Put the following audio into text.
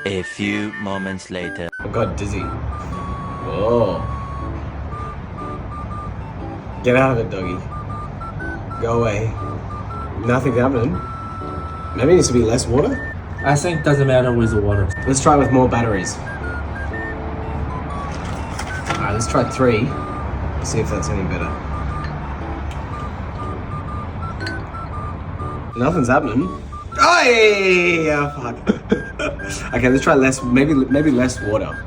A few moments later. I got dizzy. Whoa. Get out of it, doggy. Go away. Nothing's happening. Maybe it needs to be less water? I think it doesn't matter with the water. Let's try with more batteries. Alright, let's try 3. See if that's any better. Nothing's happening. Oh, yeah, fuck. Okay, let's try less, maybe less water.